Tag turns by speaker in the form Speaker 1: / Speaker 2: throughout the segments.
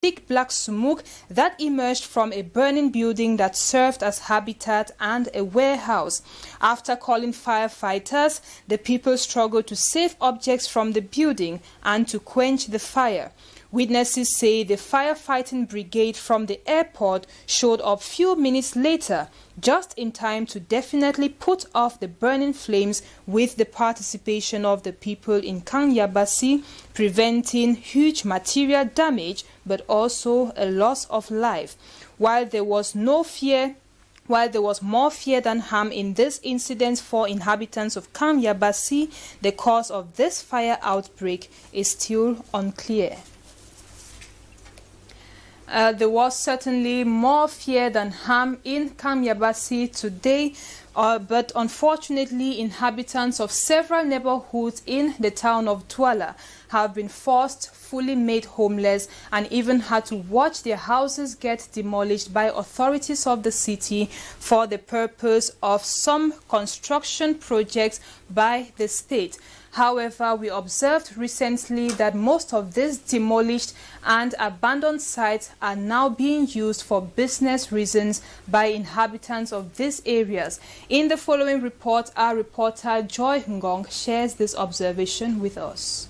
Speaker 1: thick black smoke that emerged from a burning building that served as habitat and a warehouse. After calling firefighters, the people struggled to save objects from the building and to quench the fire. Witnesses say the firefighting brigade from the airport showed up few minutes later, just in time to definitely put off the burning flames with the participation of the people in Kanyabasi, preventing huge material damage but also a loss of life. While there was more fear than harm in this incident for inhabitants of Kanyabasi, the cause of this fire outbreak is still unclear. There was certainly more fear than harm in Kanyabasi today, but unfortunately inhabitants of several neighborhoods in the town of Douala have been forced, fully made homeless, and even had to watch their houses get demolished by authorities of the city for the purpose of some construction projects by the state. However, we observed recently that most of these demolished and abandoned sites are now being used for business reasons by inhabitants of these areas. In the following report, our reporter Joy Ngong shares this observation with us.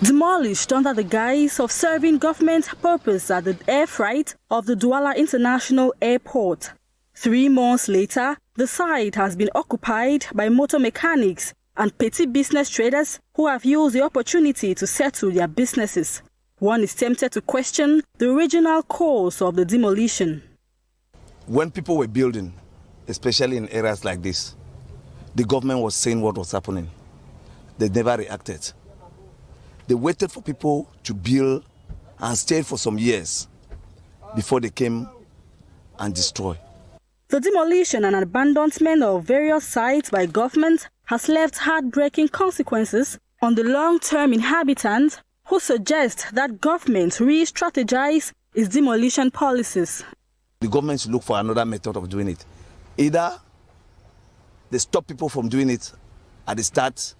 Speaker 2: Demolished under the guise of serving government purpose at the air freight of the Douala International Airport. 3 months later, the site has been occupied by motor mechanics and petty business traders who have used the opportunity to settle their businesses. One is tempted to question the original cause of the demolition.
Speaker 3: When people were building, especially in areas like this, the government was saying what was happening. They never reacted. They waited for people to build and stayed for some years before they came and destroyed.
Speaker 2: The demolition and abandonment of various sites by government has left heartbreaking consequences on the long-term inhabitants who suggest that government re-strategize its demolition policies.
Speaker 3: The government should look for another method of doing it. Either they stop people from doing it at the start,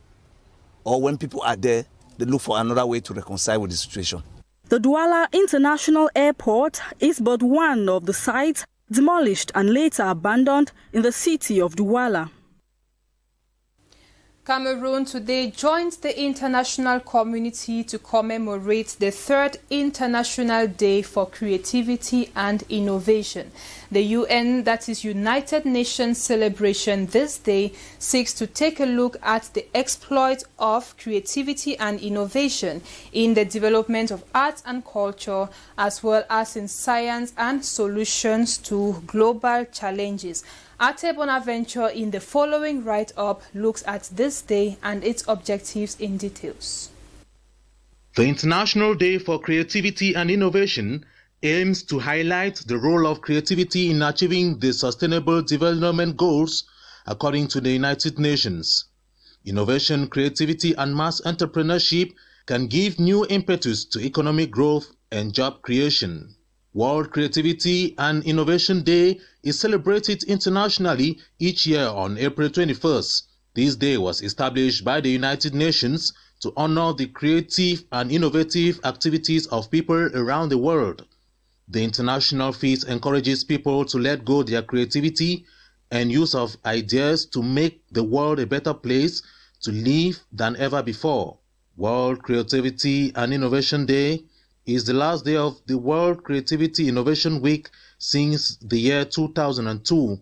Speaker 3: or when people are there, they look for another way to reconcile with the situation.
Speaker 2: The Douala International Airport is but one of the sites demolished and later abandoned in the city of Douala.
Speaker 1: Cameroon today joined the international community to commemorate the 3rd International Day for Creativity and Innovation. The UN, that is United Nations celebration this day, seeks to take a look at the exploit of creativity and innovation in the development of arts and culture, as well as in science and solutions to global challenges. Ate Bonaventure in the following write-up looks at this day and its objectives in details.
Speaker 4: The International Day for Creativity and Innovation aims to highlight the role of creativity in achieving the Sustainable Development Goals according to the United Nations. Innovation, creativity, and mass entrepreneurship can give new impetus to economic growth and job creation. World Creativity and Innovation Day is celebrated internationally each year on April 21st. This day was established by the United Nations to honor the creative and innovative activities of people around the world. The international feast encourages people to let go their creativity and use of ideas to make the world a better place to live than ever before. World Creativity and Innovation Day is the last day of the World Creativity Innovation Week since the year 2002,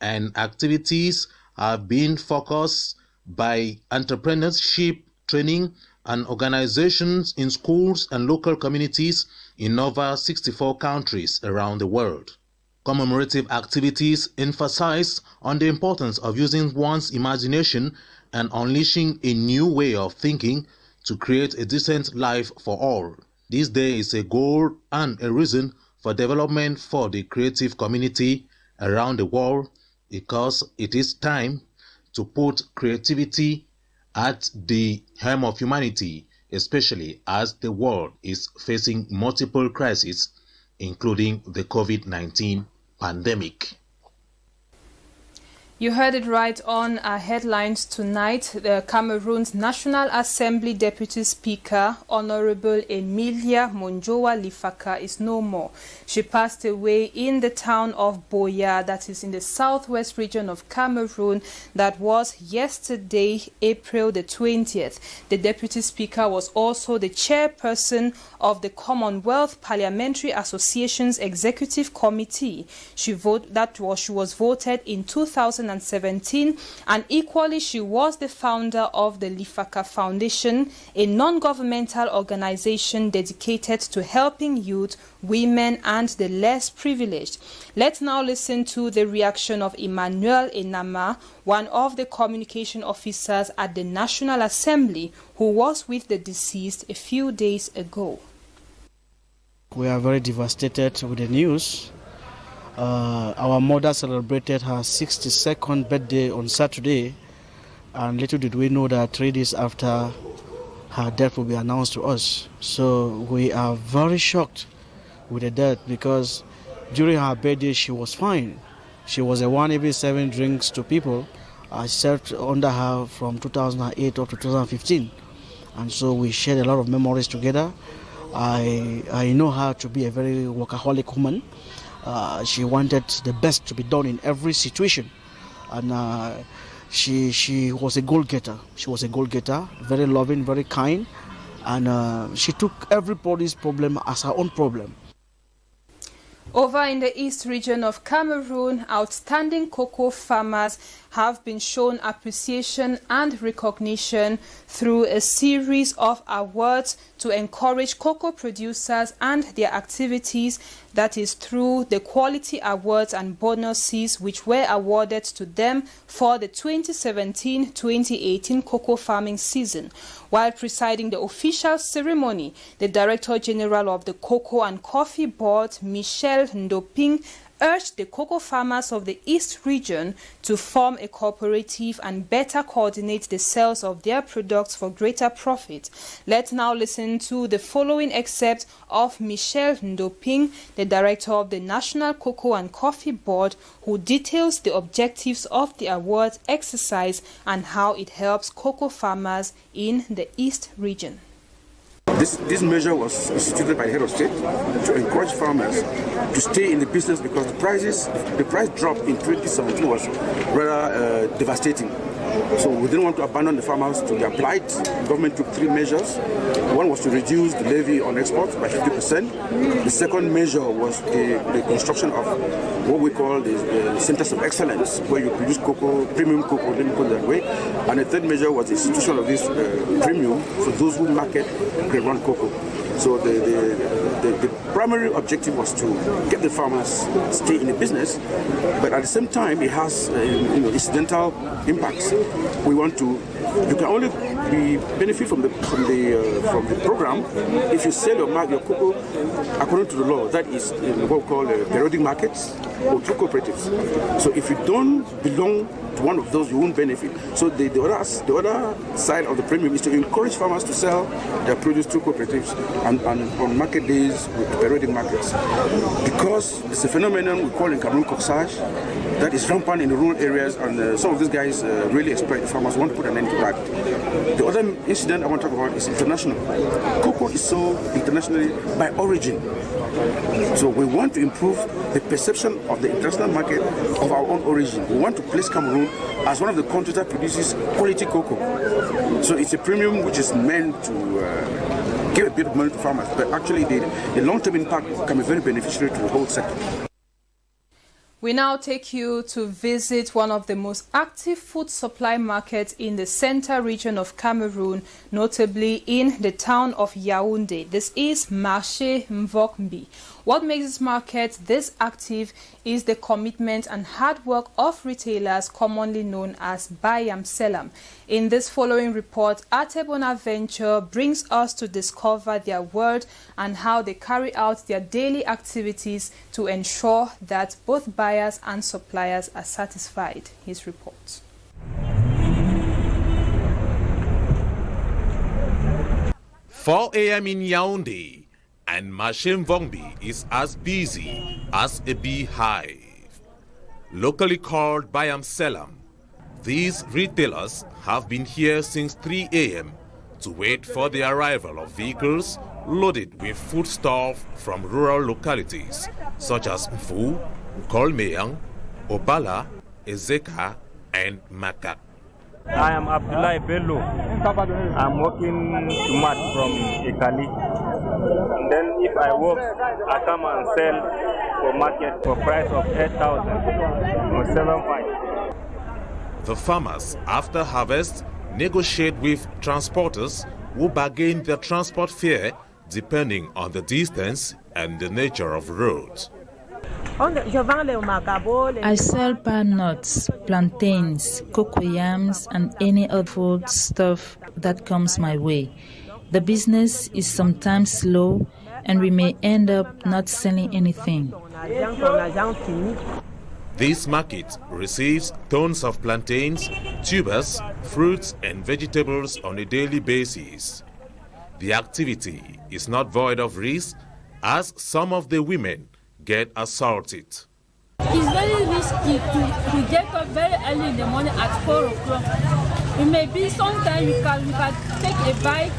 Speaker 4: and activities have been focused by entrepreneurship training and organizations in schools and local communities in over 64 countries around the world. Commemorative activities emphasize on the importance of using one's imagination and unleashing a new way of thinking to create a decent life for all. This day is a goal and a reason for development for the creative community around the world, because it is time to put creativity at the helm of humanity, especially as the world is facing multiple crises, including the COVID-19 pandemic.
Speaker 1: You heard it right on our headlines tonight. The Cameroon's National Assembly Deputy Speaker, Honorable Emilia Monjowa Lifaka, is no more. She passed away in the town of Boya, that is in the southwest region of Cameroon. That was yesterday, April the 20th. The Deputy Speaker was also the chairperson of the Commonwealth Parliamentary Association's Executive Committee. She was voted in 2017, and equally she was the founder of the Lifaka Foundation, a non-governmental organization dedicated to helping youth, women and the less privileged. Let's now listen to the reaction of Emmanuel Enama, one of the communication officers at the National Assembly, who was with the deceased a few days ago.
Speaker 5: We are very devastated with the news. Our mother celebrated her 62nd birthday on Saturday, and little did we know that 3 days after her death will be announced to us. So we are very shocked with the death, because during her birthday she was fine. She was the one even serving drinks to people. I served under her from 2008 up to 2015, and so we shared a lot of memories together. I know her to be a very workaholic woman. She wanted the best to be done in every situation, and she was a goal-getter. She was a goal-getter, very loving, very kind, and she took everybody's problem as her own problem.
Speaker 1: Over in the East region of Cameroon, outstanding cocoa farmers have been shown appreciation and recognition through a series of awards to encourage cocoa producers and their activities. That is through the quality awards and bonuses which were awarded to them for the 2017-2018 cocoa farming season. While presiding the official ceremony, the Director General of the Cocoa and Coffee Board, Michel Ndoping, urged the cocoa farmers of the East region to form a cooperative and better coordinate the sales of their products for greater profit. Let's now listen to the following excerpt of Michel Ndoping, the Director of the National Cocoa and Coffee Board, who details the objectives of the award exercise and how it helps cocoa farmers in the East region.
Speaker 6: This measure was instituted by the head of state to encourage farmers to stay in the business, because the price drop in 2017 was rather devastating. So we didn't want to abandon the farmers to their plight. The government took 3 measures. One was to reduce the levy on exports by 50%. The second measure was the construction of what we call the centers of excellence, where you produce cocoa, premium cocoa, let me put it that way. And the third measure was the institution of this premium for those who market grade-1 cocoa. So the primary objective was to get the farmers stay in the business, but at the same time it has incidental impacts. We want to. You can only benefit from the program if you sell your cocoa according to the law. That is in what we call periodic markets or through cooperatives. So if you don't belong to one of those, you won't benefit. So the other side of the premium is to encourage farmers to sell their produce through cooperatives and on market days with periodic markets. Because it's a phenomenon we call in Cameroon coxage that is rampant in the rural areas, and some of these guys really exploit the farmers, want to put an end to that. The other incident I want to talk about is international. Cocoa is sold internationally by origin. So we want to improve the perception of the international market of our own origin. We want to place Cameroon as one of the countries that produces quality cocoa. So it's a premium which is meant to give a bit of money to farmers, but actually the long-term impact can be very beneficial to the whole sector.
Speaker 1: We now take you to visit one of the most active food supply markets in the central region of Cameroon, notably in the town of Yaoundé. This is Marché Mvokmbi. What makes this market this active is the commitment and hard work of retailers commonly known as Bayam Selam. In this following report, Ate Bonaventure brings us to discover their world and how they carry out their daily activities to ensure that both buyers and suppliers are satisfied. His report.
Speaker 7: 4 a.m. in Yaoundé, and Marché Mvokmbi is as busy as a beehive. locally called Bayam Selam. These retailers have been here since 3 a.m. to wait for the arrival of vehicles loaded with foodstuff from rural localities such as Mfu, Kolmeyang, Obala, Ezeka, and Makat.
Speaker 8: I am Abdullah Bello. I'm working to mat from Ikali. Then if I work, I come and sell for market for price of 8,000 or 7,500.
Speaker 7: The farmers, after harvest, negotiate with transporters who bargain their transport fare depending on the distance and the nature of roads.
Speaker 9: I sell palm nuts, plantains, cocoyams, and any other food stuff that comes my way. The business is sometimes slow, and we may end up not selling anything.
Speaker 7: This market receives tons of plantains, tubers, fruits, and vegetables on a daily basis. The activity is not void of risk, as some of the women get assaulted.
Speaker 10: It's very risky to get up very early in the morning at 4 o'clock. It may be sometimes you can take a bike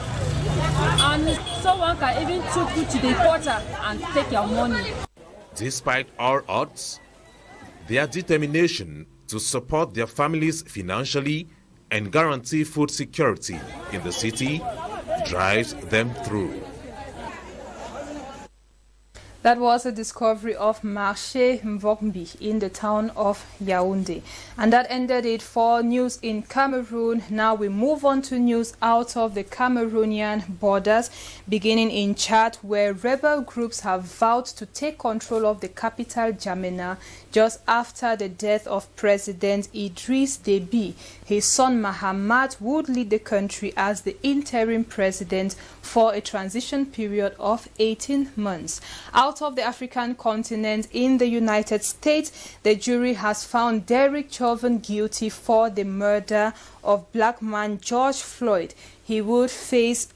Speaker 10: and someone can even took you to the porter and take your money.
Speaker 7: Despite all odds, their determination to support their families financially and guarantee food security in the city drives them through.
Speaker 1: That was a discovery of Marché Mvokmbi in the town of Yaoundé. And that ended it for news in Cameroon. Now we move on to news out of the Cameroonian borders, beginning in Chad, where rebel groups have vowed to take control of the capital, N'Djamena, just after the death of President Idriss Déby. His son Mahamat would lead the country as the interim president for a transition period of 18 months. Out of the African continent, in the United States, the jury has found Derek Chauvin guilty for the murder of black man George Floyd. He would face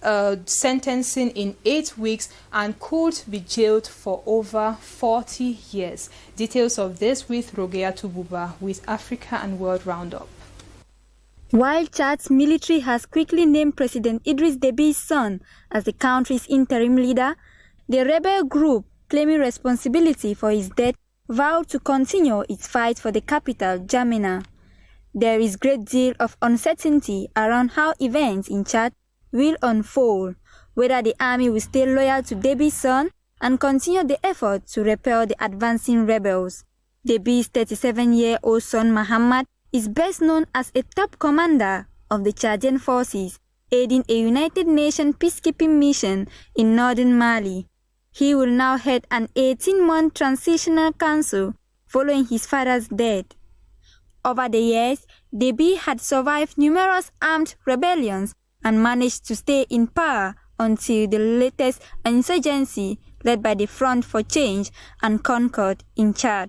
Speaker 1: sentencing in 8 weeks and could be jailed for over 40 years. Details of this with Rogea Tububa with Africa and World Roundup.
Speaker 11: While Chad's military has quickly named President Idriss Déby's son as the country's interim leader, the rebel group claiming responsibility for his death vowed to continue its fight for the capital, N'Djamena. There is great deal of uncertainty around how events in Chad will unfold, whether the army will stay loyal to Déby's son and continue the effort to repel the advancing rebels. Déby's 37-year-old son Mahamat is best known as a top commander of the Chadian forces, aiding a United Nations peacekeeping mission in northern Mali. He will now head an 18-month transitional council following his father's death. Over the years, Déby had survived numerous armed rebellions and managed to stay in power until the latest insurgency led by the Front for Change and Concord in Chad.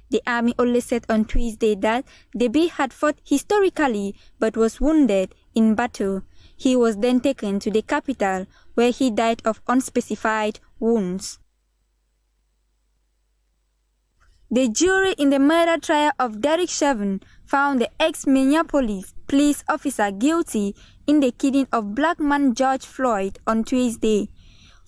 Speaker 11: The army only said on Tuesday that Déby had fought historically but was wounded in battle. He was then taken to the capital, where he died of unspecified wounds. The jury in the murder trial of Derek Chauvin found the ex-Minneapolis police officer guilty in the killing of black man George Floyd on Tuesday.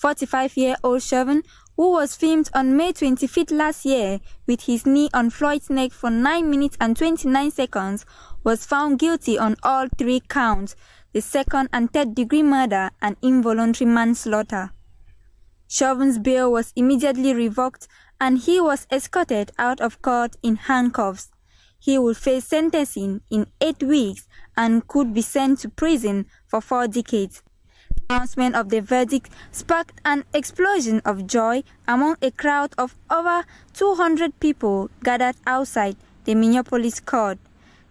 Speaker 11: 45-year-old Chauvin, who was filmed on May 25th last year with his knee on Floyd's neck for 9 minutes and 29 seconds, was found guilty on all 3 counts: the second and third degree murder and involuntary manslaughter. Chauvin's bail was immediately revoked and he was escorted out of court in handcuffs. He will face sentencing in 8 weeks and could be sent to prison for 4 decades. The announcement of the verdict sparked an explosion of joy among a crowd of over 200 people gathered outside the Minneapolis court.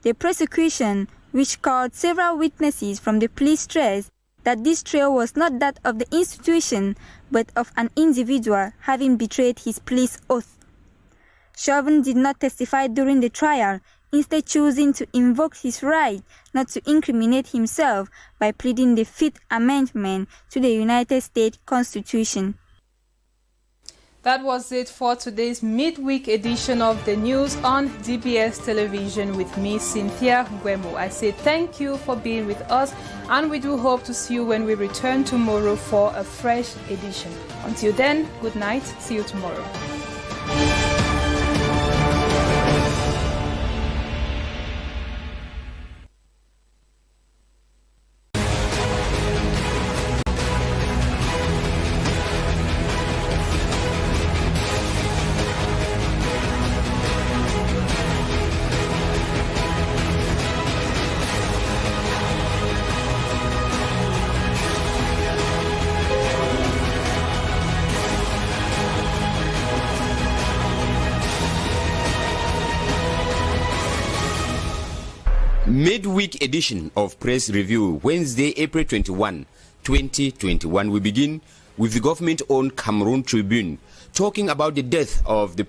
Speaker 11: The prosecution, which called several witnesses from the police, stressed that this trial was not that of the institution, but of an individual having betrayed his police oath. Chauvin did not testify during the trial, instead choosing to invoke his right not to incriminate himself by pleading the Fifth Amendment to the United States Constitution.
Speaker 1: That was it for today's midweek edition of the news on DBS Television with me, Cynthia Ngwemo. I say thank you for being with us, and we do hope to see you when we return tomorrow for a fresh edition. Until then, good night. See you tomorrow.
Speaker 12: Midweek edition of Press Review, Wednesday, April 21, 2021. We begin with the government-owned Cameroon Tribune, talking about the death of the